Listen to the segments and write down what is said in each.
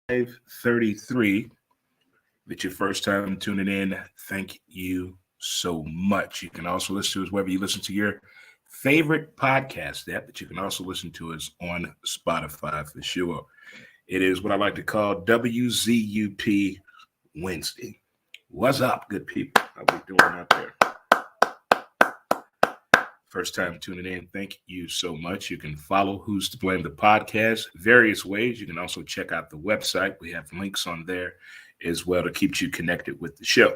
5:33. If it's your first time tuning in, thank you so much. You can also listen to us wherever you listen to your favorite podcast app, but you can also listen to us on Spotify for sure. It is what I like to call WZUP Wednesday. What's up, good people? How we doing out there? First time tuning in, thank you so much. You can follow Who's to Blame the podcast various ways. You can also check out the website. We have links on there as well to keep you connected with the show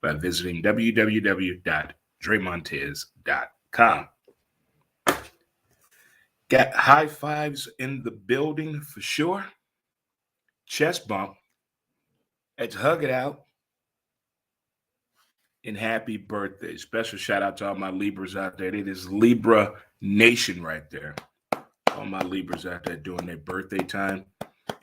by visiting www.dremontez.com. Got high fives in the building for sure. Chest bump. Let's hug it out. And happy birthday. Special shout out to all my Libras out there. It is Libra Nation right there. All my Libras out there doing their birthday time.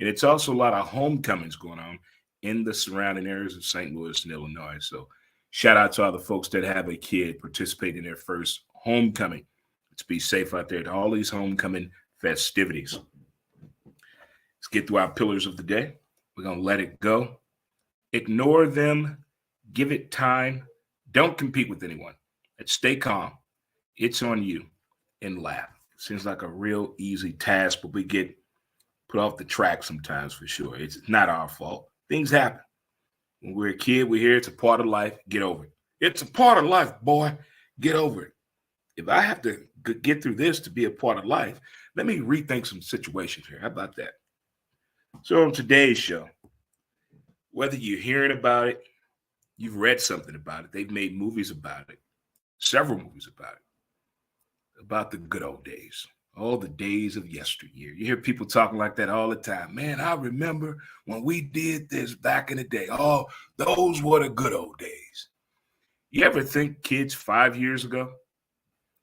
And it's also a lot of homecomings going on in the surrounding areas of St. Louis and Illinois. So shout out to all the folks that have a kid participate in their first homecoming. Let's be safe out there to all these homecoming festivities. Let's get through our pillars of the day. We're going to let it go. Ignore them. Give it time. Don't compete with anyone. Let's stay calm. It's on you. And laugh. Seems like a real easy task, but we get put off the track sometimes for sure. It's not our fault. Things happen. When we're a kid, we're here. It's a part of life. Get over it. It's a part of life, boy. Get over it. If I have to get through this to be a part of life, let me rethink some situations here. How about that? So on today's show, whether you're hearing about it, you've read something about it, they've made movies about it, several movies about the good old days, all the days of yesteryear. You hear people talking like that all the time. Man, I remember when we did this back in the day. Oh, those were the good old days. You ever think kids 5 years ago?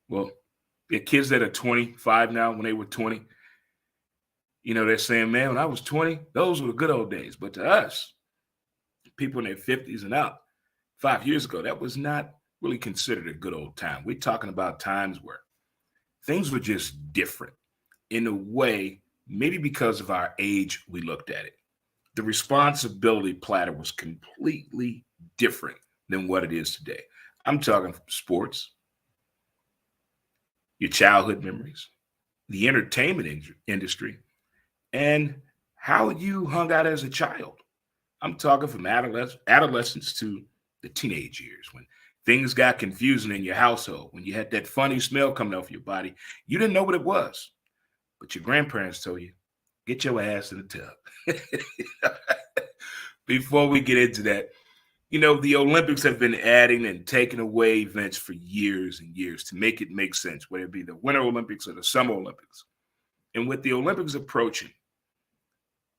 Well, the kids that are 25 now, when they were 20, they're saying, man, when I was 20, those were the good old days. But to us, people in their 50s and up, 5 years ago, that was not really considered a good old time. We're talking about times where things were just different in a way, maybe because of our age, we looked at it. The responsibility platter was completely different than what it is today. I'm talking sports, your childhood memories, the entertainment industry, and how you hung out as a child. I'm talking from adolescence to the teenage years when things got confusing in your household, when you had that funny smell coming off your body. You didn't know what it was, but your grandparents told you, get your ass in the tub. Before we get into that, the Olympics have been adding and taking away events for years and years to make it make sense, whether it be the Winter Olympics or the Summer Olympics. And with the Olympics approaching,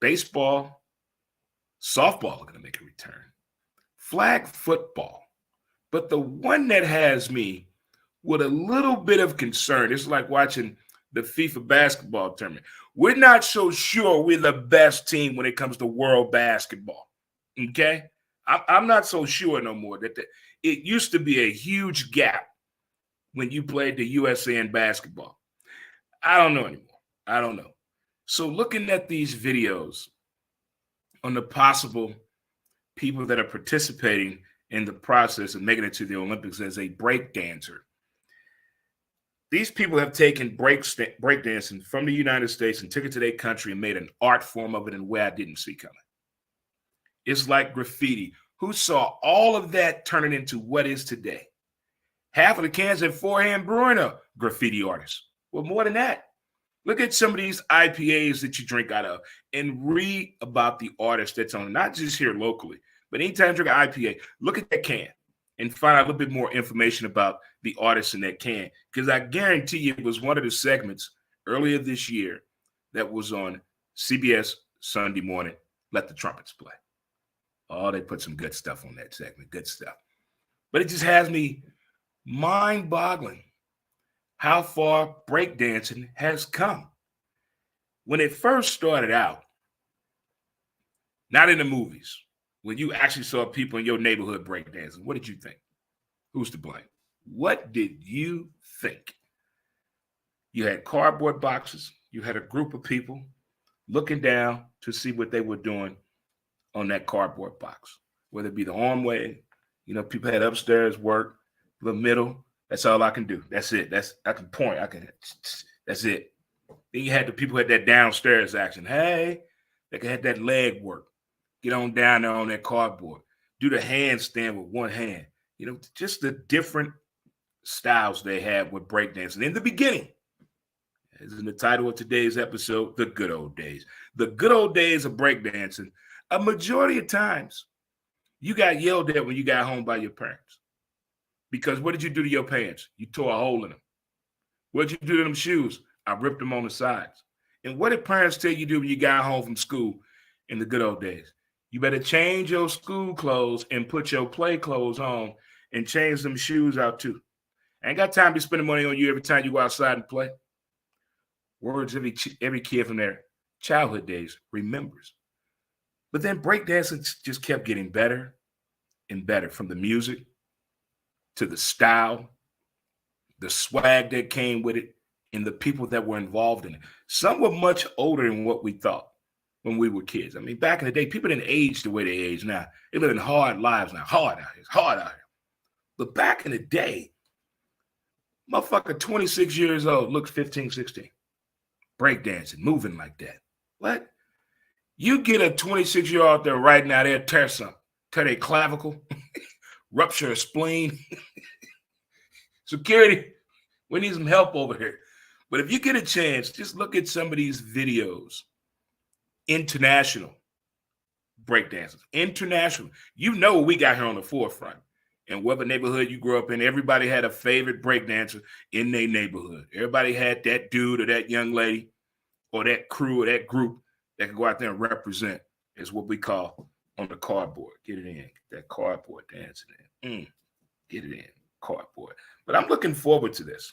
baseball, softball are going to make a return. Flag football. But the one that has me with a little bit of concern, it's like watching the FIFA basketball tournament. We're not so sure we're the best team when it comes to world basketball. Okay? I'm not so sure no more that it used to be a huge gap when you played the USA in basketball. I don't know anymore. I don't know. So looking at these videos on the possible people that are participating in the process of making it to the Olympics as a break dancer, these people have taken breakdancing from the United States and took it to their country and made an art form of it in a way I didn't see coming. It's like graffiti. Who saw all of that turning into what is today? Half of the cans at Forehand Brewing are graffiti artists. Well, more than that. Look at some of these IPAs that you drink out of and read about the artist that's on, not just here locally, but anytime you drink an IPA, look at that can and find out a little bit more information about the artist in that can. Because I guarantee you it was one of the segments earlier this year that was on CBS Sunday morning, Let the Trumpets Play. Oh, they put some good stuff on that segment, good stuff. But it just has me mind-boggling how far breakdancing has come. When it first started out, not in the movies, when you actually saw people in your neighborhood breakdancing, what did you think? Who's to blame? What did you think? You had cardboard boxes. You had a group of people looking down, to see what they were doing on that cardboard box, whether it be the arm way. People had upstairs work, the middle. That's all I can do. That's it. I can point. That's it. Then you had the people who had that downstairs action. Hey, they could have that leg work. Get on down there on that cardboard. Do the handstand with one hand. Just the different styles they had with breakdancing in the beginning. As in the title of today's episode, The Good Old Days. The good old days of breakdancing, a majority of times, you got yelled at when you got home by your parents. Because what did you do to your pants? You tore a hole in them. What did you do to them shoes? I ripped them on the sides. And what did parents tell you to do when you got home from school in the good old days? You better change your school clothes and put your play clothes on and change them shoes out too. I ain't got time to spend money on you every time you go outside and play. Words every kid from their childhood days remembers. But then breakdancing just kept getting better and better, from the music to the style, the swag that came with it, and the people that were involved in it. Some were much older than what we thought when we were kids. I mean, back in the day, people didn't age the way they age now. They live in hard lives now. Hard out here. It's hard out here. But back in the day, motherfucker 26 years old, looks 15, 16. Breakdancing, moving like that. What? You get a 26-year-old out there right now, they'll tear something. Tear their clavicle, rupture a spleen. Security, we need some help over here. But if you get a chance, just look at some of these videos. International breakdancers. International. We got here on the forefront. And whatever neighborhood you grew up in, everybody had a favorite breakdancer in their neighborhood. Everybody had that dude or that young lady or that crew or that group that could go out there and represent, is what we call on the cardboard. Get it in. That cardboard dancing in. Get it in. Cardboard. But I'm looking forward to this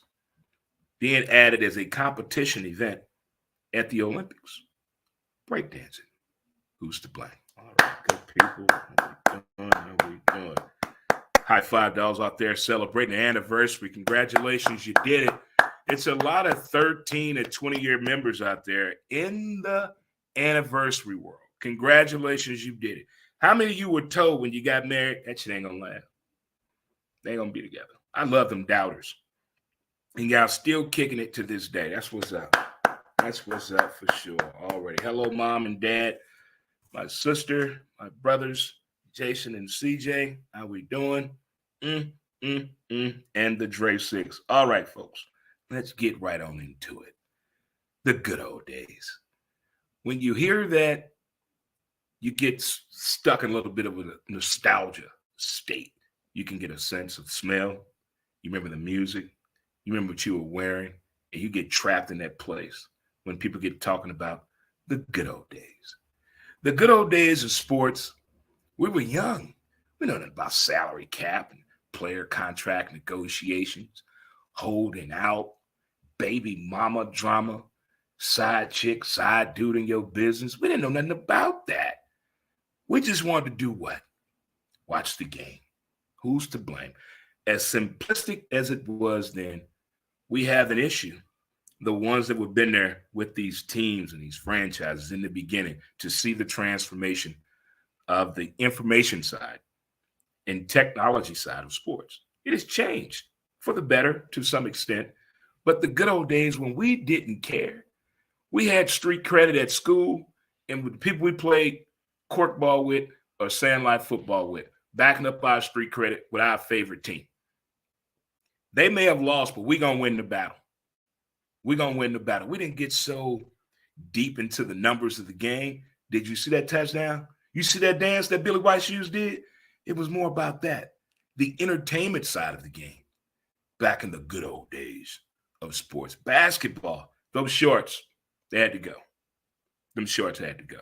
being added as a competition event at the Olympics. Breakdancing. Who's to blame? All right, good people. How we doing? High five dolls out there celebrating the anniversary. Congratulations, you did it. It's a lot of 13 and 20-year members out there in the anniversary world. Congratulations, you did it. How many of you were told when you got married, that shit ain't gonna last? They ain't gonna be together. I love them doubters. And y'all still kicking it to this day. That's what's up. That's what's up for sure already. Hello, mom and dad, my sister, my brothers, Jason and CJ. How we doing? And the Dre 6. All right, folks. Let's get right on into it. The good old days. When you hear that, you get stuck in a little bit of a nostalgia state. You can get a sense of smell. You remember the music. You remember what you were wearing. And you get trapped in that place when people get talking about the good old days. The good old days of sports. We were young. We know nothing about salary cap and player contract negotiations, holding out, baby mama drama, side chick, side dude in your business. We didn't know nothing about that. We just wanted to do what? Watch the game. Who's to blame? As simplistic as it was then, we have an issue. The ones that have been there with these teams and these franchises in the beginning to see the transformation of the information side and technology side of sports. It has changed for the better to some extent. But the good old days when we didn't care, we had street credit at school, and with the people we played corkball with or sandlot football with, backing up our street credit with our favorite team. They may have lost, but we're going to win the battle. We're going to win the battle. We didn't get so deep into the numbers of the game. Did you see that touchdown? You see that dance that Billy White Shoes did? It was more about that. The entertainment side of the game back in the good old days of sports. Basketball, those shorts, they had to go. Them shorts had to go.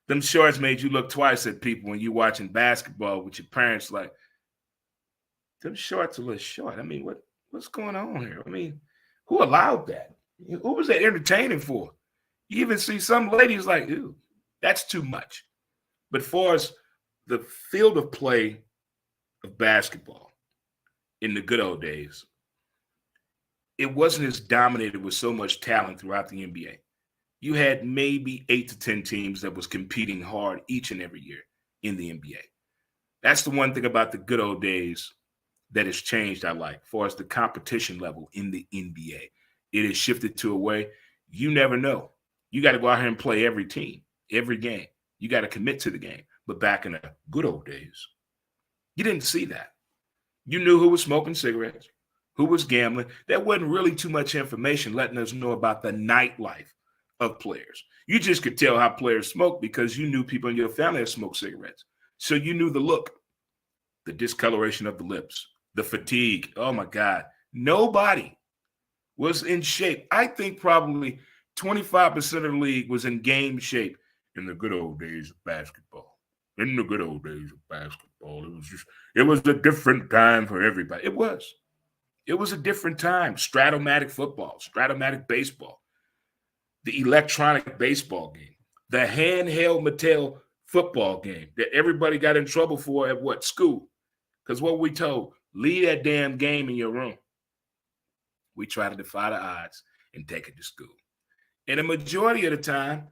Them shorts made you look twice at people when you watching basketball with your parents like, them shorts are a little short. I mean, what's going on here? I mean, who allowed that? Who was that entertaining for? You even see some ladies like, ew, that's too much. But for us, the field of play of basketball in the good old days, it wasn't as dominated with so much talent throughout the NBA. you had maybe 8 to 10 teams that was competing hard each and every year in the NBA. That's the one thing about the good old days that has changed, I like, for as the competition level in the NBA. It has shifted to a way you never know. You got to go out here and play every team, every game. You got to commit to the game. But back in the good old days, you didn't see that. You knew who was smoking cigarettes, who was gambling. There wasn't really too much information letting us know about the nightlife of players. You just could tell how players smoked because you knew people in your family that smoked cigarettes. So you knew the look, the discoloration of the lips, the fatigue. Oh, my God. Nobody was in shape. I think probably 25% of the league was in game shape in the good old days of basketball. In the good old days of basketball, it was a different time for everybody. It was a different time. Stratomatic football, Stratomatic baseball, the electronic baseball game, the handheld Mattel football game that everybody got in trouble for at what? School. Because what we told, leave that damn game in your room. We try to defy the odds and take it to school. And the majority of the time,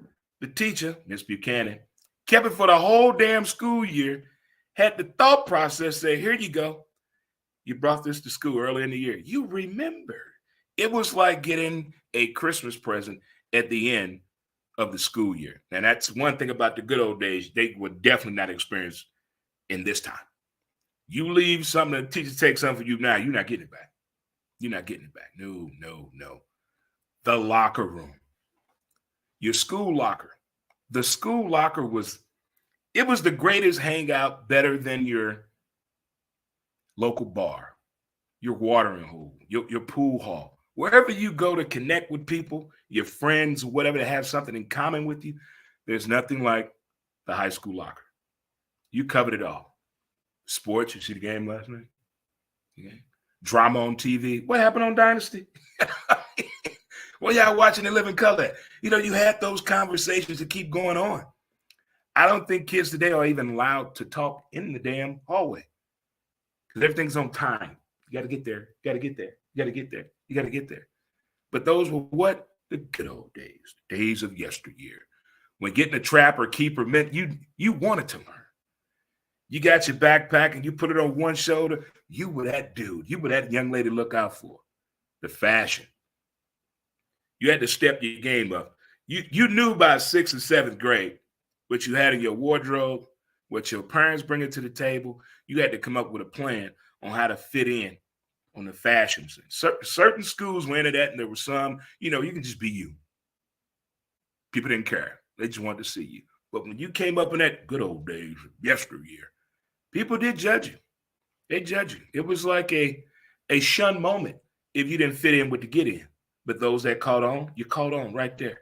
the teacher, Miss Buchanan, kept it for the whole damn school year, had the thought process say, here you go. You brought this to school early in the year. You remember. It was like getting a Christmas present at the end of the school year. And that's one thing about the good old days they would definitely not experience in this time. You leave something, the teacher takes something for you now, you're not getting it back. You're not getting it back. No, no, no. The locker room. Your school locker. The school locker was the greatest hangout, better than your local bar, your watering hole, your pool hall. Wherever you go to connect with people, your friends, whatever, that have something in common with you, there's nothing like the high school locker. You covered it all. Sports, you see the game last night? Okay. Drama on TV. What happened on Dynasty? Well, y'all watching the living color. You had those conversations that keep going on. I don't think kids today are even allowed to talk in the damn hallway because everything's on time. You got to get there. You got to get there. You got to get there. You got to get there. But those were what? The good old days, the days of yesteryear. When getting a trap or keeper meant you wanted to learn. You got your backpack and you put it on one shoulder. You were that dude. You were that young lady to look out for. The fashion. You had to step your game up. You knew by 6th and 7th grade what you had in your wardrobe, what your parents bring it to the table. You had to come up with a plan on how to fit in on the fashions. Certain schools were into that, and there were some, you can just be you. People didn't care. They just wanted to see you. But when you came up in that good old days, yesteryear, people did judge you. They judge you. It was like a shun moment if you didn't fit in with the get in. But those that caught on, you caught on right there.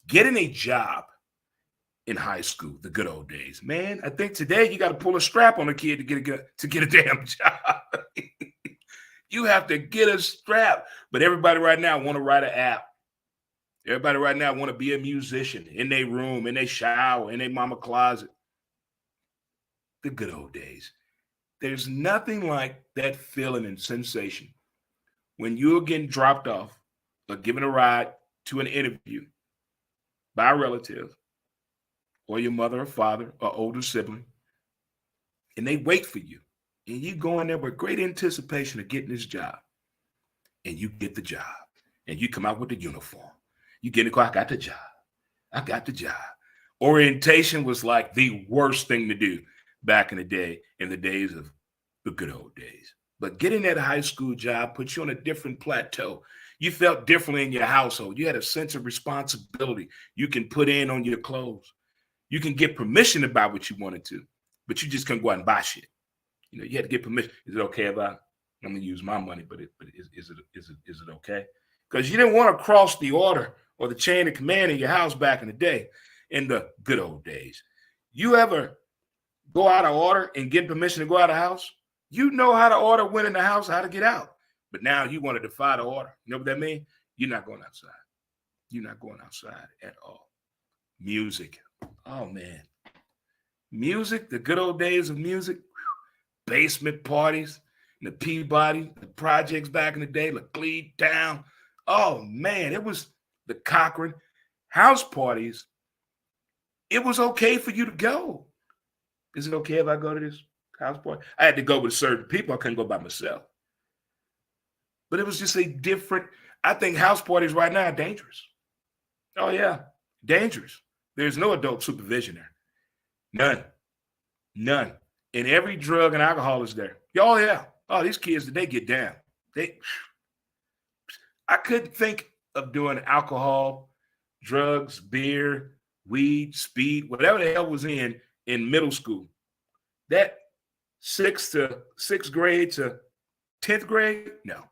Getting a job in high school, the good old days. Man, I think today you got to pull a strap on a kid to get a damn job. You have to get a strap. But everybody right now want to write an app. Everybody right now want to be a musician in their room, in their shower, in their mama closet. The good old days. There's nothing like that feeling and sensation when you're getting dropped off or given a ride to an interview by a relative or your mother or father or older sibling, and they wait for you. And you go in there with great anticipation of getting this job. And you get the job. And you come out with the uniform. You get in the car, I got the job. I got the job. Orientation was like the worst thing to do back in the day, in the days of the good old days. But getting that high school job puts you on a different plateau. You felt differently in your household. You had a sense of responsibility you can put in on your clothes. You can get permission to buy what you wanted to, but you just couldn't go out and buy shit. You had to get permission. Is it okay if I'm going to use my money, but is it okay? Because you didn't want to cross the order or the chain of command in your house back in the day, in the good old days. You ever go out of order and get permission to go out of the house? You know how to order when in the house, how to get out. But now you want to defy the order. You know what that means? You're not going outside. You're not going outside at all. Music. Oh, man. Music, the good old days of music. Basement parties, the Peabody, the projects back in the day, Laclede Town. Oh, man, it was the Cochran. house parties, it was okay for you to go. Is it okay if I go to this house party? I had to go with certain people. I couldn't go by myself. But it was just a different, I think house parties right now are dangerous. Oh, yeah, dangerous. There's no adult supervision there. None. None. And every drug and alcohol is there. Oh, yeah. Oh, these kids, they get down. I couldn't think of doing alcohol, drugs, beer, weed, speed, whatever the hell was in middle school. That sixth grade to 10th grade, no.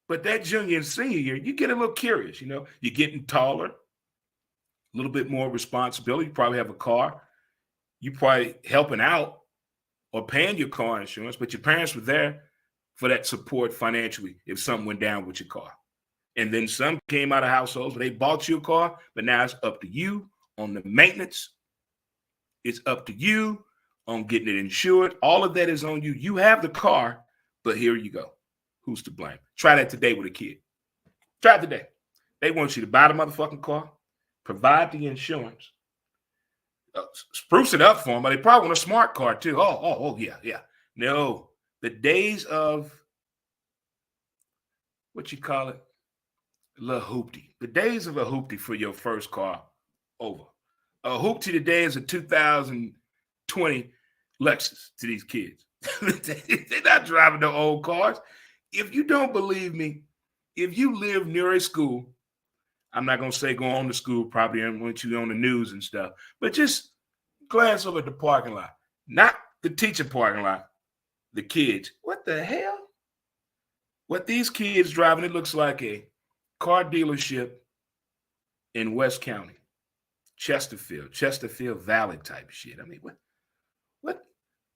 But that junior and senior year, you get a little curious, you're getting taller, a little bit more responsibility. You probably have a car. You probably helping out or paying your car insurance, but your parents were there for that support financially if something went down with your car. And then some came out of households where they bought you a car, but now it's up to you on the maintenance. It's up to you on getting it insured. All of that is on you. You have the car, but here you go. Who's to blame? Try that today with a kid. Try it today. They want you to buy the motherfucking car, provide the insurance, spruce it up for them, but they probably want a smart car too. Oh, yeah. No, the days of what you call it, La Hoopty. The days of a Hoopty for your first car, over. A Hoopty today is a 2020 Lexus to these kids. They're not driving no old cars. If you don't believe me, if you live near a school, I'm not going to say go on to school, probably want you on the news and stuff, but just glance over at the parking lot, not the teacher parking lot, the kids. What the hell? What these kids driving, it looks like a car dealership in West County, Chesterfield Valley type shit. I mean, what?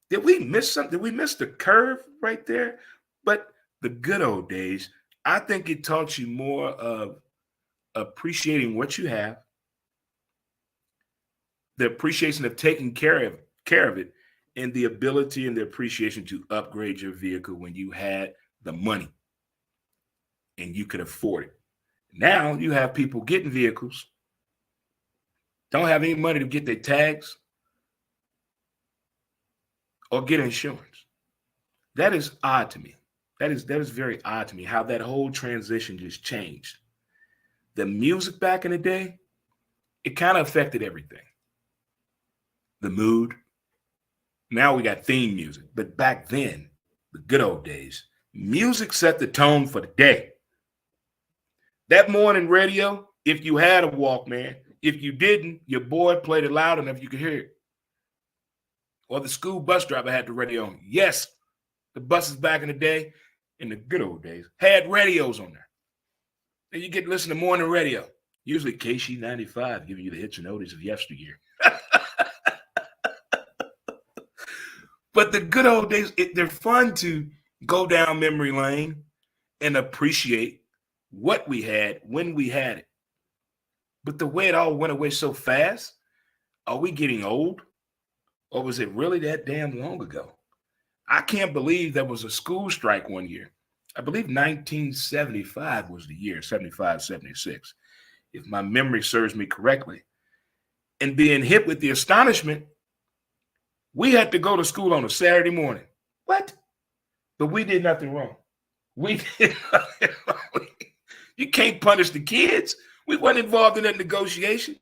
Did we miss something? Did we miss the curve right there? But the good old days, I think it taught you more of appreciating what you have, the appreciation of taking care of it, and the ability and the appreciation to upgrade your vehicle when you had the money and you could afford it. Now you have people getting vehicles, don't have any money to get their tags or get insurance. That is odd to me. That is very odd to me how that whole transition just changed. The music back in the day, it kind of affected everything. The mood. Now we got theme music. But back then, the good old days, music set the tone for the day. That morning radio, if you had a Walkman, if you didn't, your boy played it loud enough you could hear it. Or the school bus driver had the radio on. Yes, the buses back in the day, in the good old days, had radios on there. And you get to listen to morning radio. Usually KC 95 giving you the hits and oldies of yesteryear. But the good old days, they're fun to go down memory lane and appreciate what we had when we had it. But the way it all went away so fast, are we getting old? Or was it really that damn long ago? I can't believe there was a school strike one year. I believe 1975 was the year, 75, 76, if my memory serves me correctly. And being hit with the astonishment, we had to go to school on a Saturday morning. What? But we did nothing wrong. We did nothing wrong. You can't punish the kids. We weren't involved in that negotiation.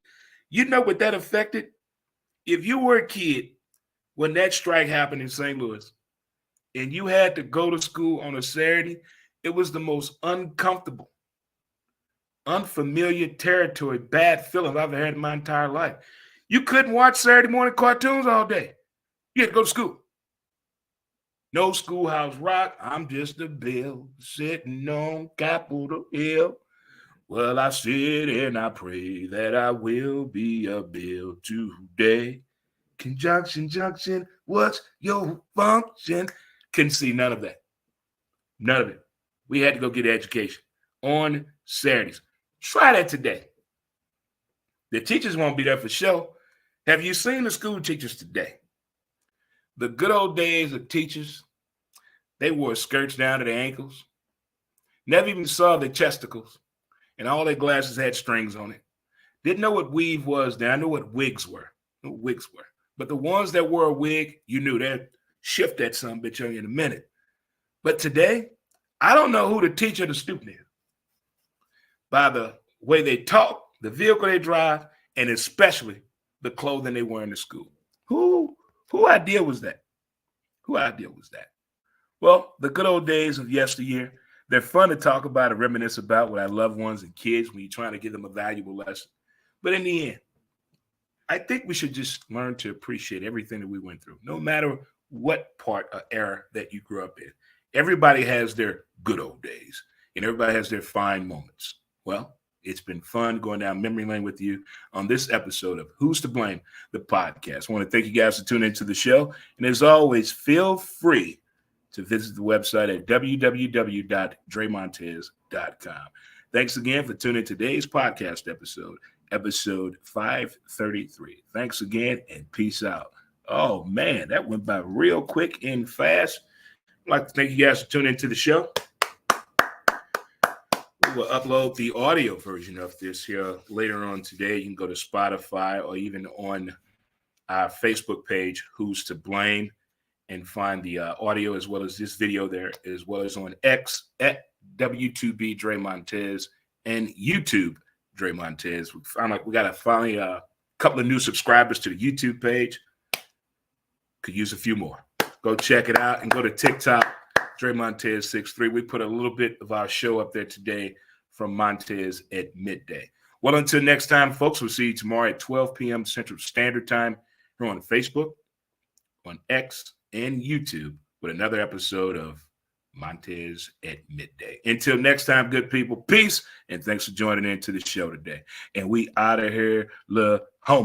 You know what that affected? If you were a kid when that strike happened in St. Louis and you had to go to school on a Saturday, it was the most uncomfortable, unfamiliar territory, bad feeling I've ever had in my entire life. You couldn't watch Saturday morning cartoons all day. You had to go to school. No Schoolhouse Rock. I'm just a bill sitting on Capitol Hill. Well, I sit and I pray that I will be a bill today. Conjunction, junction, what's your function? Couldn't see none of that. None of it. We had to go get education on Saturdays. Try that today. The teachers won't be there for show. Have you seen the school teachers today? The good old days of teachers, they wore skirts down to their ankles. Never even saw their chesticles. and all their glasses had strings on it. Didn't know what weave was then. I knew what wigs were. But the ones that wore a wig, you knew they'd shift that son bitch on you in a minute. But today, I don't know who the teacher or the student is by the way they talk, the vehicle they drive, and especially the clothing they wear in the school. Who idea was that? Who idea was that? Well, the good old days of yesteryear, they're fun to talk about and reminisce about with our loved ones and kids when you're trying to give them a valuable lesson. But in the end, I think we should just learn to appreciate everything that we went through, no matter what part or era that you grew up in. Everybody has their good old days, and everybody has their fine moments. Well, it's been fun going down memory lane with you on this episode of Who's to Blame, the podcast. I want to thank you guys for tuning into the show. And as always, feel free to visit the website at www.dremontez.com. Thanks again for tuning in today's podcast episode 533. Thanks again and peace out. Oh, man, that went by real quick and fast. I'd like to thank you guys for tuning into the show. We will upload the audio version of this here later on today. You can go to Spotify or even on our Facebook page, Who's to Blame, and find the audio as well as this video there, as well as on X at W2B Dre Montez and YouTube Dre Montez. We found like we got to finally a couple of new subscribers to the YouTube page. Could use a few more. Go check it out and go to TikTok, Dre Montez 63. We put a little bit of our show up there today from Montez at midday. Well, until next time, folks, we'll see you tomorrow at 12 p.m. Central Standard Time here on Facebook, on X, and YouTube with another episode of Montez at midday. Until next time, good people, peace, and thanks for joining into the show today. And we out of here, home.